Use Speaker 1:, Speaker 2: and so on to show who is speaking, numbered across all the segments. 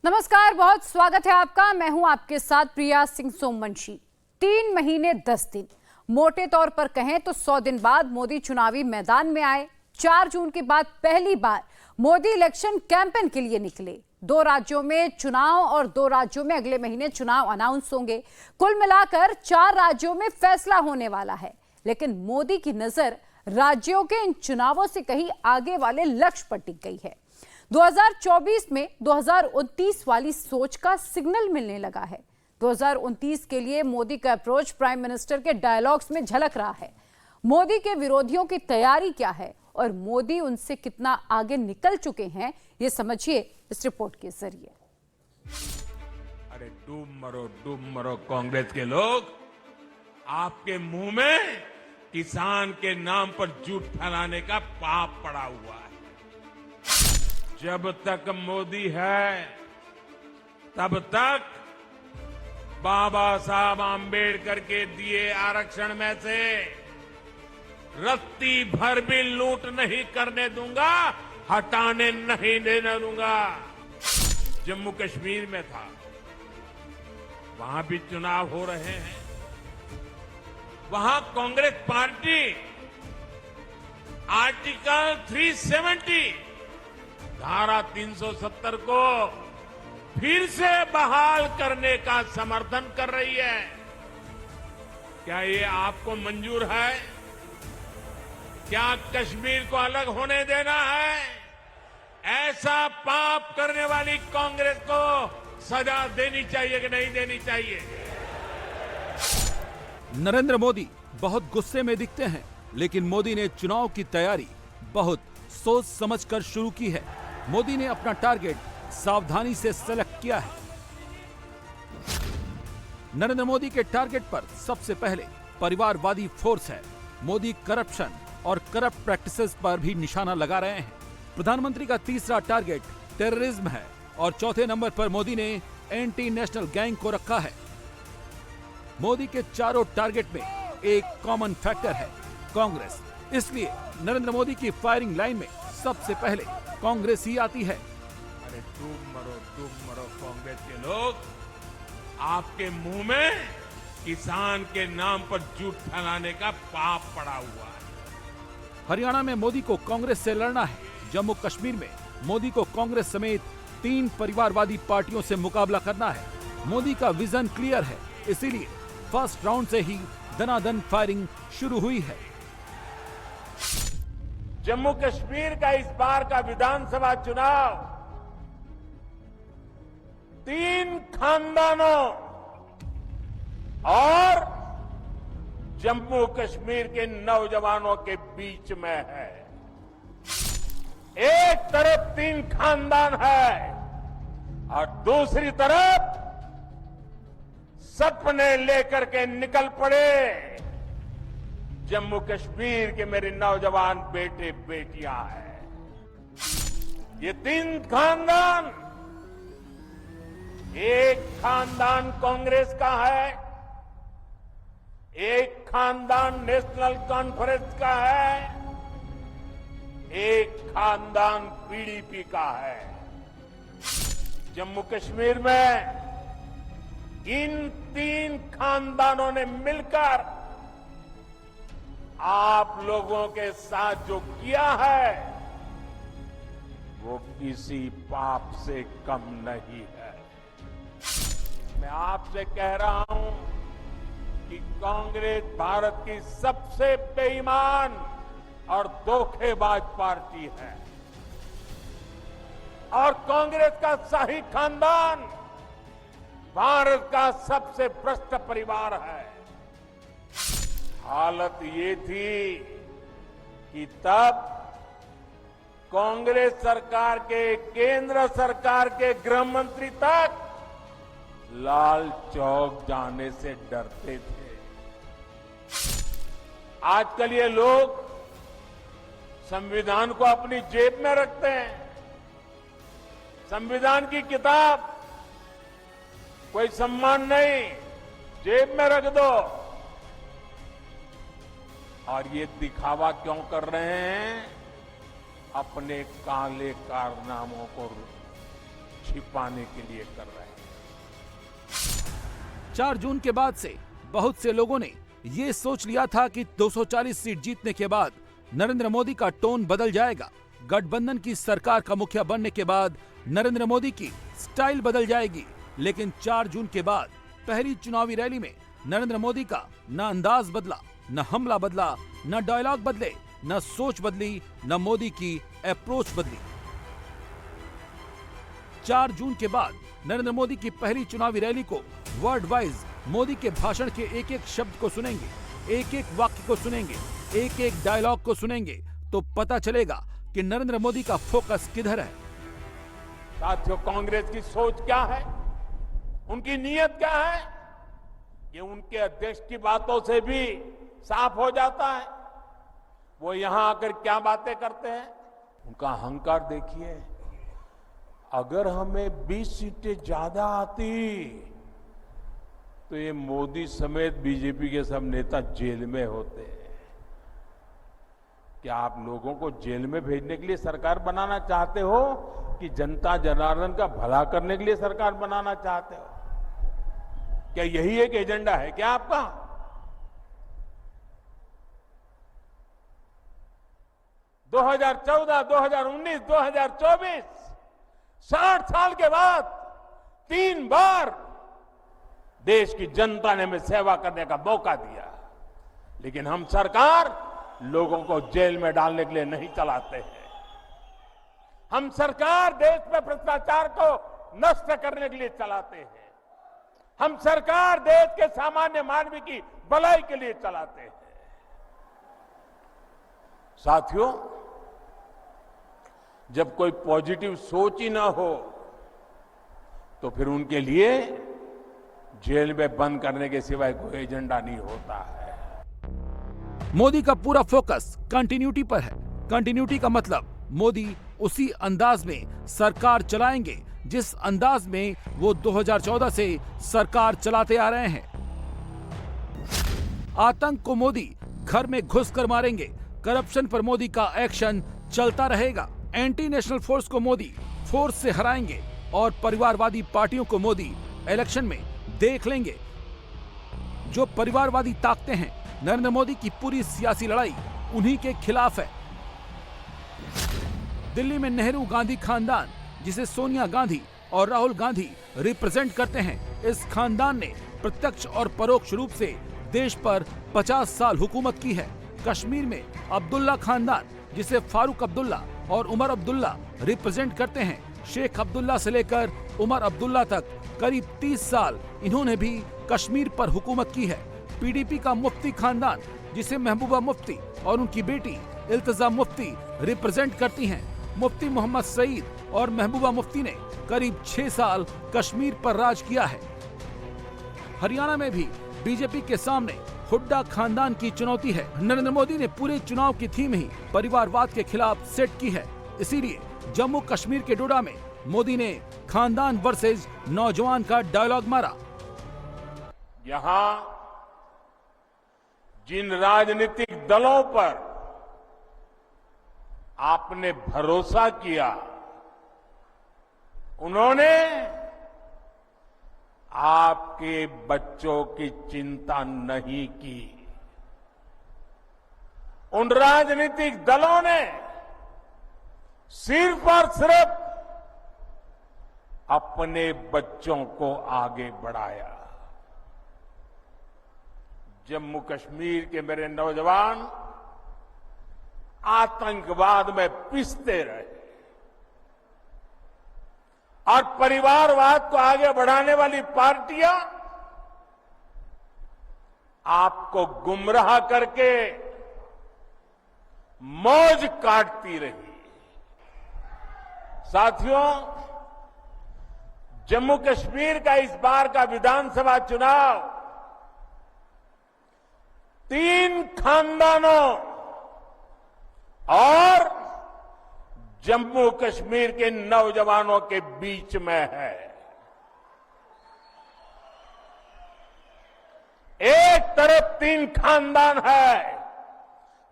Speaker 1: नमस्कार, बहुत स्वागत है आपका। मैं हूं आपके साथ प्रिया सिंह सोमवंशी। 3 महीने 10 दिन, मोटे तौर पर कहें तो 100 दिन बाद मोदी चुनावी मैदान में आए। 4 जून के बाद पहली बार मोदी इलेक्शन कैंपेन के लिए निकले। 2 राज्यों में चुनाव और 2 राज्यों में अगले महीने चुनाव अनाउंस होंगे। कुल मिलाकर 4 राज्यों में फैसला होने वाला है। लेकिन मोदी की नजर राज्यों के इन चुनावों से कहीं आगे वाले लक्ष्य पर टिक गई है। 2024 में 2029 वाली सोच का सिग्नल मिलने लगा है। 2029 के लिए मोदी का अप्रोच प्राइम मिनिस्टर के डायलॉग्स में झलक रहा है। मोदी के विरोधियों की तैयारी क्या है और मोदी उनसे कितना आगे निकल चुके हैं, ये समझिए इस रिपोर्ट के जरिए।
Speaker 2: अरे डूब मरो कांग्रेस के लोग, आपके मुंह में किसान के नाम पर झूठ फैलाने का पाप पड़ा हुआ है। जब तक मोदी है तब तक बाबा साहब आम्बेडकर के दिए आरक्षण में से रत्ती भर भी लूट नहीं करने दूंगा, हटाने नहीं देने दूंगा। जम्मू कश्मीर में था, वहां भी चुनाव हो रहे हैं। वहां कांग्रेस पार्टी आर्टिकल 370 धारा 370 को फिर से बहाल करने का समर्थन कर रही है। क्या ये आपको मंजूर है? क्या कश्मीर को अलग होने देना है? ऐसा पाप करने वाली कांग्रेस को सजा देनी चाहिए कि नहीं देनी चाहिए?
Speaker 3: नरेंद्र मोदी बहुत गुस्से में दिखते हैं, लेकिन मोदी ने चुनाव की तैयारी बहुत सोच समझकर शुरू की है। मोदी ने अपना टारगेट सावधानी से सेलेक्ट किया है। नरेंद्र मोदी के टारगेट पर सबसे पहले परिवारवादी फोर्स है। मोदी करप्शन और करप्ट प्रैक्टिसेस पर भी निशाना लगा रहे हैं। प्रधानमंत्री का तीसरा टारगेट टेररिज्म है और चौथे नंबर पर मोदी ने एंटी नेशनल गैंग को रखा है। मोदी के चारों टारगेट में एक कॉमन फैक्टर है, कांग्रेस। इसलिए नरेंद्र मोदी की फायरिंग लाइन में सबसे पहले कांग्रेस ही आती है।
Speaker 2: अरे डूब मरो कांग्रेस के लोग, आपके मुंह में किसान के नाम पर झूठ फैलाने का पाप पड़ा हुआ है।
Speaker 3: हरियाणा में मोदी को कांग्रेस से लड़ना है। जम्मू कश्मीर में मोदी को कांग्रेस समेत 3 परिवारवादी पार्टियों से मुकाबला करना है। मोदी का विजन क्लियर है, इसीलिए फर्स्ट राउंड से ही दनादन फायरिंग शुरू हुई है।
Speaker 2: जम्मू कश्मीर का इस बार का विधानसभा चुनाव 3 खानदानों और जम्मू कश्मीर के नौजवानों के बीच में है। एक तरफ 3 खानदान है और दूसरी तरफ सपने लेकर के निकल पड़े जम्मू कश्मीर के मेरे नौजवान बेटे बेटियां हैं। ये 3 खानदान, एक खानदान कांग्रेस का है, एक खानदान नेशनल कॉन्फ्रेंस का है, एक खानदान पीडीपी का है। जम्मू कश्मीर में इन 3 खानदानों ने मिलकर आप लोगों के साथ जो किया है वो किसी पाप से कम नहीं है। मैं आपसे कह रहा हूं कि कांग्रेस भारत की सबसे बेईमान और धोखेबाज पार्टी है और कांग्रेस का शाही खानदान भारत का सबसे भ्रष्ट परिवार है। हालत ये थी कि तब कांग्रेस सरकार के, केंद्र सरकार के गृह मंत्री तक लाल चौक जाने से डरते थे। आजकल ये लोग संविधान को अपनी जेब में रखते हैं। संविधान की किताब कोई सम्मान नहीं, जेब में रख दो। और ये दिखावा क्यों कर रहे हैं? अपने काले कारनामों को छिपाने के लिए कर रहे हैं।
Speaker 3: 4 जून के बाद से बहुत से लोगों ने ये सोच लिया था कि 240 सीट जीतने के बाद नरेंद्र मोदी का टोन बदल जाएगा। गठबंधन की सरकार का मुखिया बनने के बाद नरेंद्र मोदी की स्टाइल बदल जाएगी। लेकिन 4 जून के बाद पहली चुनावी रैली में नरेंद्र मोदी का न अंदाज बदला, न हमला बदला, न डायलॉग बदले, न सोच बदली, न मोदी की अप्रोच बदली। 4 जून के बाद नरेंद्र मोदी की पहली चुनावी रैली को वर्ड वाइज मोदी के भाषण के एक एक शब्द को सुनेंगे, एक एक वाक्य को सुनेंगे, एक एक डायलॉग को सुनेंगे तो पता चलेगा कि नरेंद्र मोदी का फोकस किधर है।
Speaker 2: साथियों, कांग्रेस की सोच क्या है, उनकी नीयत क्या है, ये उनके अध्यक्ष की बातों से भी साफ हो जाता है। वो यहां आकर क्या बातें करते हैं, उनका अहंकार देखिए। अगर हमें 20 सीटें ज्यादा आती तो ये मोदी समेत बीजेपी के सब नेता जेल में होते। क्या आप लोगों को जेल में भेजने के लिए सरकार बनाना चाहते हो कि जनता जनार्दन का भला करने के लिए सरकार बनाना चाहते हो? क्या यही एक एजेंडा है क्या आपका? दो 2014, 2019, 2024 60 साल के बाद 3 बार देश की जनता ने हमें सेवा करने का मौका दिया, लेकिन हम सरकार लोगों को जेल में डालने के लिए नहीं चलाते हैं। हम सरकार देश में भ्रष्टाचार को नष्ट करने के लिए चलाते हैं। हम सरकार देश के सामान्य मानवी की भलाई के लिए चलाते हैं। साथियों, जब कोई पॉजिटिव सोच ही ना हो तो फिर उनके लिए जेल में बंद करने के सिवाय कोई एजेंडा नहीं होता है।
Speaker 3: मोदी का पूरा फोकस कंटिन्यूटी पर है। कंटिन्यूटी का मतलब मोदी उसी अंदाज में सरकार चलाएंगे जिस अंदाज में वो 2014 से सरकार चलाते आ रहे हैं। आतंक को मोदी घर में घुसकर मारेंगे। करप्शन पर मोदी का एक्शन चलता रहेगा। एंटी नेशनल फोर्स को मोदी फोर्स से हराएंगे और परिवारवादी पार्टियों को मोदी इलेक्शन में देख लेंगे। जो परिवारवादी ताकतें हैं, नरेंद्र मोदी की पूरी सियासी लड़ाई उन्हीं के खिलाफ है। दिल्ली में नेहरू गांधी खानदान, जिसे सोनिया गांधी और राहुल गांधी रिप्रेजेंट करते हैं, इस खानदान ने प्रत्यक्ष और परोक्ष रूप से देश पर 50 साल हुकूमत की है। कश्मीर में अब्दुल्ला खानदान, जिसे फारूक अब्दुल्ला और उमर अब्दुल्ला रिप्रेजेंट करते हैं, शेख अब्दुल्ला से लेकर उमर अब्दुल्ला तक करीब 30 साल इन्होंने भी कश्मीर पर हुकूमत की है। पीडीपी का मुफ्ती खानदान, जिसे महबूबा मुफ्ती और उनकी बेटी इल्तिजा मुफ्ती रिप्रेजेंट करती हैं, मुफ्ती मोहम्मद सईद और महबूबा मुफ्ती ने करीब 6 साल कश्मीर पर राज किया है। हरियाणा में भी बीजेपी के सामने हुड्डा खानदान की चुनौती है। नरेंद्र मोदी ने पूरे चुनाव की थीम ही परिवारवाद के खिलाफ सेट की है। इसीलिए जम्मू कश्मीर के डोडा में मोदी ने खानदान वर्सेस नौजवान का डायलॉग मारा।
Speaker 2: यहां जिन राजनीतिक दलों पर आपने भरोसा किया, उन्होंने आपके बच्चों की चिंता नहीं की। उन राजनीतिक दलों ने सिर्फ और सिर्फ अपने बच्चों को आगे बढ़ाया। जम्मू कश्मीर के मेरे नौजवान आतंकवाद में पिसते रहे और परिवारवाद को आगे बढ़ाने वाली पार्टियां आपको गुमराह करके मौज काटती रही। साथियों, जम्मू कश्मीर का इस बार का विधानसभा चुनाव 3 खानदानों और जम्मू कश्मीर के नौजवानों के बीच में है। एक तरफ 3 खानदान है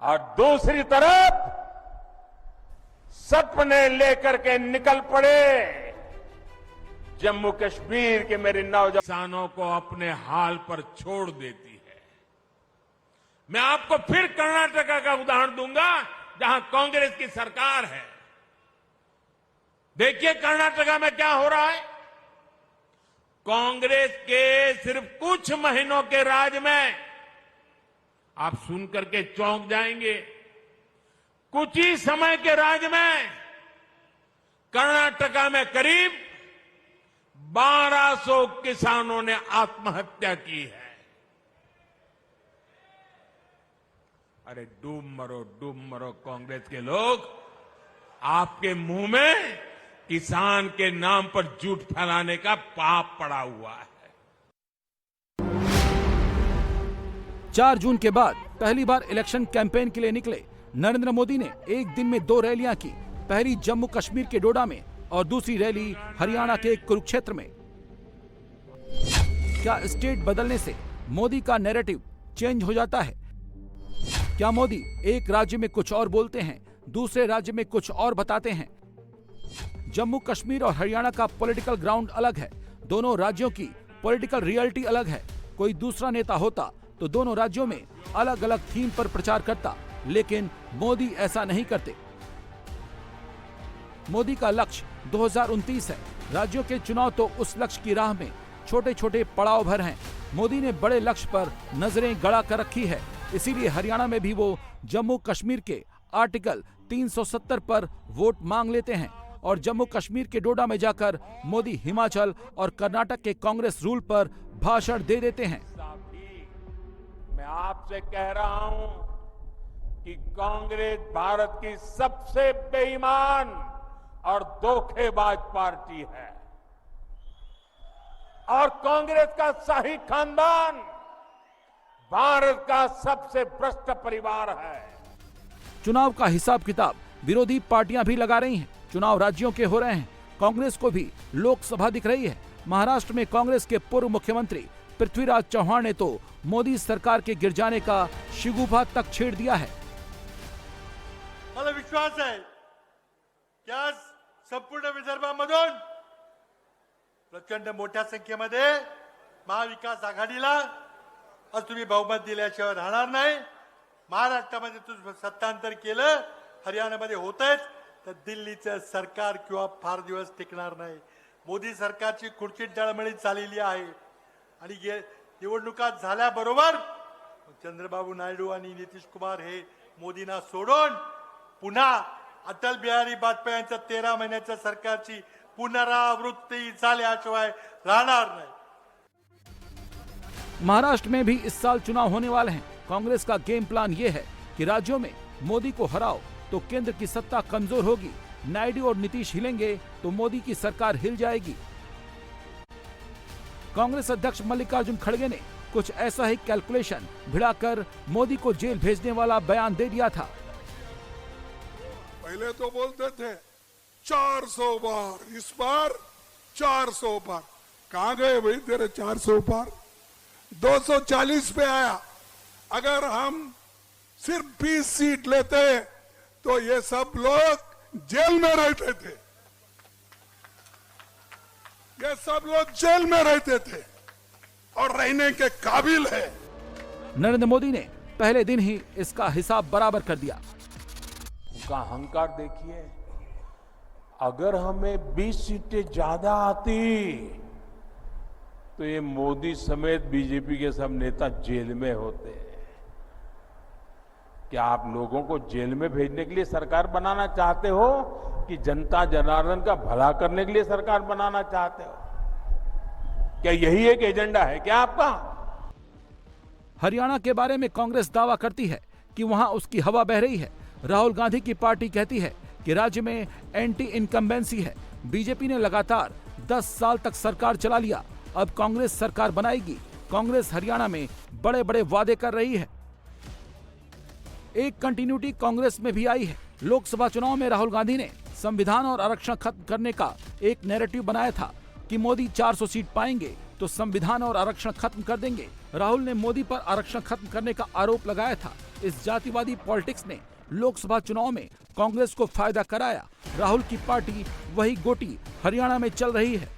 Speaker 2: और दूसरी तरफ सपने लेकर के निकल पड़े जम्मू कश्मीर के मेरे नौजवान किसानों को अपने हाल पर छोड़ देती है। मैं आपको फिर कर्नाटका का उदाहरण दूंगा, जहां कांग्रेस की सरकार है। देखिए कर्नाटका में क्या हो रहा है। कांग्रेस के सिर्फ कुछ महीनों के राज में आप सुनकर के चौंक जाएंगे। कुछ ही समय के राज में कर्नाटका में करीब 1200 किसानों ने आत्महत्या की है। अरे डूब मरो कांग्रेस के लोग, आपके मुंह में किसान के नाम पर झूठ फैलाने का पाप पड़ा हुआ है।
Speaker 3: 4 जून के बाद पहली बार इलेक्शन कैंपेन के लिए निकले नरेंद्र मोदी ने एक दिन में 2 रैलियां की। पहली जम्मू कश्मीर के डोडा में और दूसरी रैली हरियाणा के कुरुक्षेत्र में। क्या स्टेट बदलने से मोदी का नैरेटिव चेंज हो जाता है? क्या मोदी एक राज्य में कुछ और बोलते हैं, दूसरे राज्य में कुछ और बताते हैं? जम्मू कश्मीर और हरियाणा का पॉलिटिकल ग्राउंड अलग है, दोनों राज्यों की पॉलिटिकल रियलिटी अलग है। कोई दूसरा नेता होता तो दोनों राज्यों में अलग अलग थीम पर प्रचार करता, लेकिन मोदी ऐसा नहीं करते। मोदी का लक्ष्य 2029 है। राज्यों के चुनाव तो उस लक्ष्य की राह में छोटे छोटे पड़ाव भर हैं। मोदी ने बड़े लक्ष्य पर नजरें गड़ा कर रखी है, इसीलिए हरियाणा में भी वो जम्मू कश्मीर के आर्टिकल 370 पर वोट मांग लेते हैं और जम्मू कश्मीर के डोडा में जाकर मोदी हिमाचल और कर्नाटक के कांग्रेस रूल पर भाषण दे देते हैं।
Speaker 2: मैं आपसे कह रहा हूं कि कांग्रेस भारत की सबसे बेईमान और धोखेबाज पार्टी है और कांग्रेस का शाही खानदान भारत का सबसे भ्रष्ट परिवार है।
Speaker 3: चुनाव का हिसाब किताब विरोधी पार्टियां भी लगा रही हैं। चुनाव राज्यों के हो रहे हैं, कांग्रेस को भी लोकसभा दिख रही है। महाराष्ट्र में कांग्रेस के पूर्व मुख्यमंत्री पृथ्वीराज चौहान ने तो मोदी सरकार के गिर जाने का शिगुफा तक छेड़ दिया है।
Speaker 4: मला विश्वास आहे की आज संपूर्ण विदर्भामधून प्रचंड मोठ्या संख्येमध्ये महाविकास आघाडीला आज तुम्ही बहुमत दिल्याशिवाय राहणार नाही। महाराष्ट्रामध्ये तुम्ही सत्तांतर केलं, हरियाणामध्ये होतच, तर दिल्लीचं सरकार किंवा फार दिवस टिकणार नाही। मोदी सरकारची खुर्ची डळमळीत चाललेली आहे आणि निवडणुका झाल्याबरोबर चंद्रबाबू नायडू आणि नितीश कुमार हे मोदींना सोडून पुन्हा अटल बिहारी वाजपेयी यांच्या 13 महिन्याच्या सरकारची पुनरावृत्ती झाल्याशिवाय राहणार नाही।
Speaker 3: महाराष्ट्र में भी इस साल चुनाव होने वाले हैं। कांग्रेस का गेम प्लान ये है कि राज्यों में मोदी को हराओ तो केंद्र की सत्ता कमजोर होगी, नायडू और नीतीश हिलेंगे तो मोदी की सरकार हिल जाएगी। कांग्रेस अध्यक्ष मल्लिकार्जुन खड़गे ने कुछ ऐसा ही कैलकुलेशन भिड़ाकर मोदी को जेल भेजने वाला बयान दे दिया था।
Speaker 5: पहले तो बोलते थे 400 बार, इस बार 400 बार। कहां गए भाई तेरे 400 बार? 240 पे आया। अगर हम सिर्फ 20 सीट लेते तो ये सब लोग जेल में रहते थे, ये सब लोग जेल में रहते थे और रहने के काबिल है।
Speaker 3: नरेंद्र मोदी ने पहले दिन ही इसका हिसाब बराबर कर दिया।
Speaker 2: उनका अहंकार देखिए, अगर हमें 20 सीटें ज्यादा आती तो ये मोदी समेत बीजेपी के सब नेता जेल में होते। क्या आप लोगों को जेल में भेजने के लिए सरकार बनाना चाहते हो कि जनता जनार्दन का भला करने के लिए सरकार बनाना चाहते हो? क्या यही एक एजेंडा है क्या आपका?
Speaker 3: हरियाणा के बारे में कांग्रेस दावा करती है कि वहां उसकी हवा बह रही है। राहुल गांधी की पार्टी कहती है कि राज्य में एंटी इनकम्बेंसी है। बीजेपी ने लगातार 10 साल तक सरकार चला लिया, अब कांग्रेस सरकार बनाएगी। कांग्रेस हरियाणा में बड़े बड़े वादे कर रही है। एक कंटिन्यूटी कांग्रेस में भी आई है। लोकसभा चुनाव में राहुल गांधी ने संविधान और आरक्षण खत्म करने का एक नैरेटिव बनाया था कि मोदी 400 सीट पाएंगे तो संविधान और आरक्षण खत्म कर देंगे। राहुल ने मोदी पर आरक्षण खत्म करने का आरोप लगाया था। इस जातिवादी पॉलिटिक्स ने लोकसभा चुनाव में कांग्रेस को फायदा कराया। राहुल की पार्टी वही गोटी हरियाणा में चल रही है।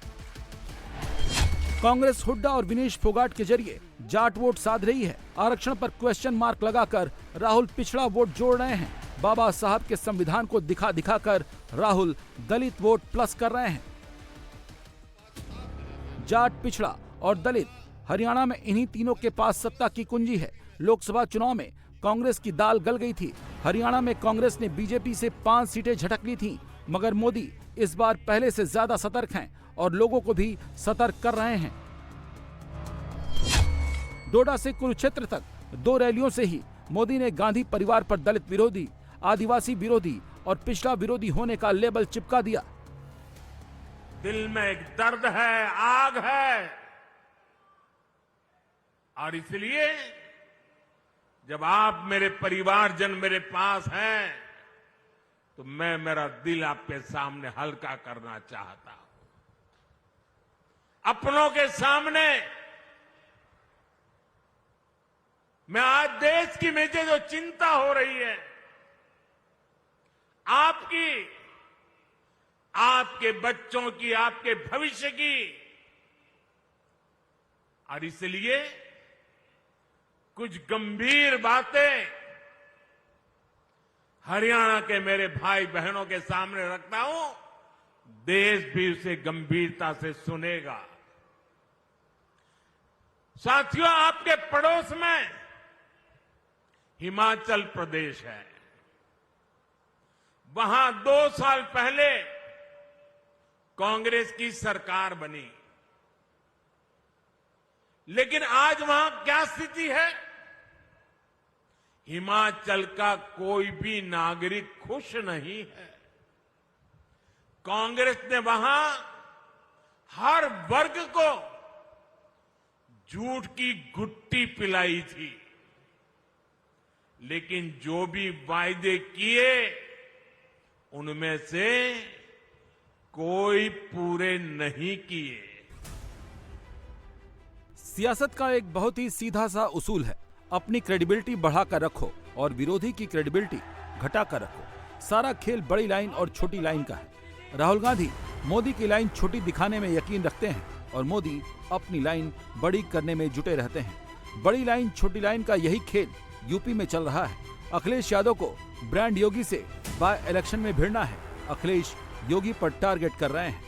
Speaker 3: कांग्रेस हुड्डा और विनेश फोगाट के जरिए जाट वोट साध रही है। आरक्षण पर क्वेश्चन मार्क लगाकर राहुल पिछड़ा वोट जोड़ रहे हैं। बाबा साहब के संविधान को दिखा दिखाकर राहुल दलित वोट प्लस कर रहे हैं। जाट, पिछड़ा और दलित, हरियाणा में इन्हीं तीनों के पास सत्ता की कुंजी है। लोकसभा चुनाव में कांग्रेस की दाल गल गई थी। हरियाणा में कांग्रेस ने बीजेपी से 5 सीटें झटक ली थीं, मगर मोदी इस बार पहले से ज्यादा सतर्क हैं और लोगों को भी सतर्क कर रहे हैं। डोडा से कुरुक्षेत्र तक 2 रैलियों से ही मोदी ने गांधी परिवार पर दलित विरोधी, आदिवासी विरोधी और पिछड़ा विरोधी होने का लेबल चिपका दिया।
Speaker 2: दिल में एक दर्द है, आग है, और इसलिए जब आप मेरे परिवारजन मेरे पास हैं तो मैं मेरा दिल आपके सामने हल्का करना चाहता हूं। अपनों के सामने मैं आज देश की मुझे जो चिंता हो रही है, आपकी, आपके बच्चों की, आपके भविष्य की, और इसलिए कुछ गंभीर बातें हरियाणा के मेरे भाई बहनों के सामने रखता हूं। देश भी उसे गंभीरता से सुनेगा। साथियों, आपके पड़ोस में हिमाचल प्रदेश है। वहां 2 साल पहले कांग्रेस की सरकार बनी, लेकिन आज वहां क्या स्थिति है? हिमाचल का कोई भी नागरिक खुश नहीं है। कांग्रेस ने वहां हर वर्ग को झूठ की घुट्टी पिलाई थी, लेकिन जो भी वायदे किए उनमें से कोई पूरे नहीं किए।
Speaker 3: सियासत का एक बहुत ही सीधा सा उसूल है, अपनी क्रेडिबिलिटी बढ़ाकर रखो और विरोधी की क्रेडिबिलिटी घटाकर रखो। सारा खेल बड़ी लाइन और छोटी लाइन का है। राहुल गांधी मोदी की लाइन छोटी दिखाने में यकीन रखते हैं और मोदी अपनी लाइन बड़ी करने में जुटे रहते हैं। बड़ी लाइन छोटी लाइन का यही खेल यूपी में चल रहा है। अखिलेश यादव को ब्रांड योगी से बाय इलेक्शन में भिड़ना है। अखिलेश योगी पर टारगेट कर रहे हैं।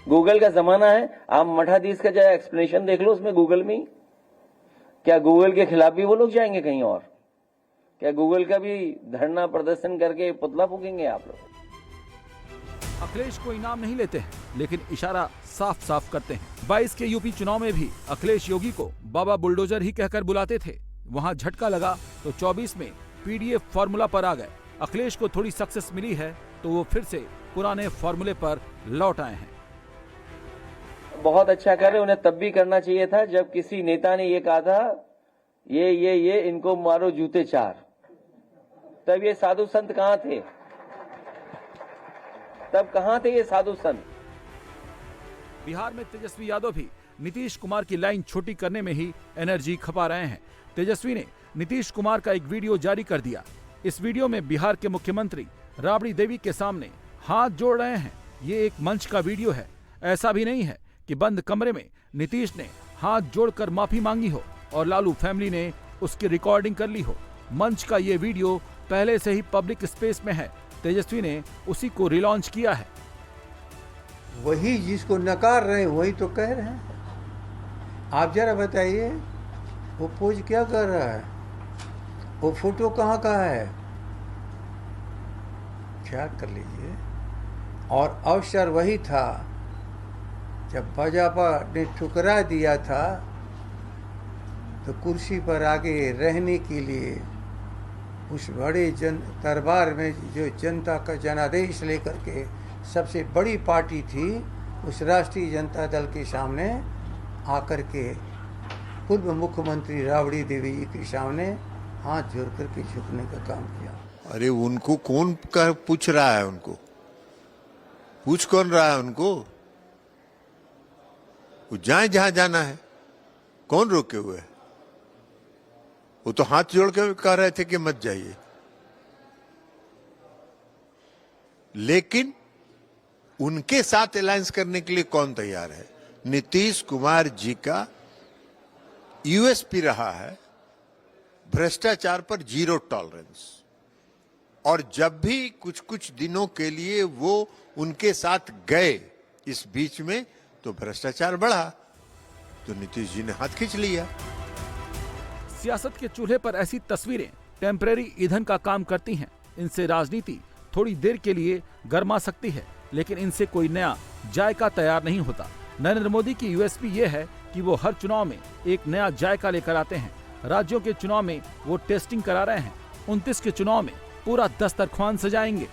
Speaker 6: गूगल का जमाना है, आप मठाधीश का जो एक्सप्लेनेशन देख लो उसमें गूगल में ही। क्या गूगल के खिलाफ भी वो लोग जाएंगे कहीं और? क्या गूगल का भी धरना प्रदर्शन करके पुतला फूकेंगे आप लोग?
Speaker 3: अखिलेश को इनाम नहीं लेते हैं, लेकिन इशारा साफ साफ करते हैं। 22 के यूपी चुनाव में भी अखिलेश योगी को बाबा बुलडोजर ही कहकर बुलाते थे। वहां झटका लगा तो 24 में पीडीएफ फॉर्मूला पर आ गए। अखिलेश को थोड़ी सक्सेस मिली है तो वो फिर से पुराने फॉर्मूले पर लौट आए हैं।
Speaker 6: बहुत अच्छा कर रहे, उन्हें तब भी करना चाहिए था जब किसी नेता ने ये कहा था ये इनको मारो जूते 4। तब ये साधु संत कहां थे? तब कहां थे ये साधु संत?
Speaker 3: बिहार में तेजस्वी यादव भी नीतीश कुमार की लाइन छोटी करने में ही एनर्जी खपा रहे हैं। तेजस्वी ने नीतीश कुमार का एक वीडियो जारी कर दिया। इस वीडियो में बिहार के मुख्यमंत्री राबड़ी देवी के सामने हाथ जोड़ रहे हैं। ये एक मंच का वीडियो है। ऐसा भी नहीं है कि बंद कमरे में नीतीश ने हाथ जोड़कर माफी मांगी हो और लालू फैमिली ने उसकी रिकॉर्डिंग कर ली हो। मंच का ये वीडियो पहले से ही पब्लिक स्पेस में है। तेजस्वी ने उसी को रिलॉन्च किया है।
Speaker 7: वही जिसको नकार रहे हैं वही तो कह रहे हैं। आप जरा बताइए वो पोज क्या कर रहा है? वो फोटो कहाँ का है? ख्याल कर लीजिए। और अवसर वही था जब भाजपा ने ठुकरा दिया था तो कुर्सी पर आगे रहने के लिए उस बड़े दरबार में जो जनता का जनादेश लेकर के सबसे बड़ी पार्टी थी उस राष्ट्रीय जनता दल के सामने आकर के पूर्व मुख्यमंत्री राबड़ी देवी जी के सामने हाथ जोड़ करके झुकने का काम किया।
Speaker 8: अरे उनको कौन पूछ रहा है? उनको पूछ कौन रहा है? उनको वो जाए जहां जाना है। कौन रोके हुए है? वो तो हाथ जोड़ के कह रहे थे कि मत जाइए। लेकिन उनके साथ अलायंस करने के लिए कौन तैयार है? नीतीश कुमार जी का यूएसपी रहा है भ्रष्टाचार पर जीरो टॉलरेंस, और जब भी कुछ कुछ दिनों के लिए वो उनके साथ गए इस बीच में तो भ्रष्टाचार बढ़ा, तो नीतीश जी ने हाथ खींच लिया।
Speaker 3: सियासत के चूल्हे पर ऐसी तस्वीरें टेम्परेरी ईंधन का काम करती हैं। इनसे राजनीति थोड़ी देर के लिए गर्मा सकती है, लेकिन इनसे कोई नया जायका तैयार नहीं होता। नरेंद्र मोदी की यूएसपी ये है कि वो हर चुनाव में एक नया जायका लेकर आते हैं। राज्यों के चुनाव में वो टेस्टिंग करा रहे हैं, 29 के चुनाव में पूरा दस्तरख्वान सजाएंगे।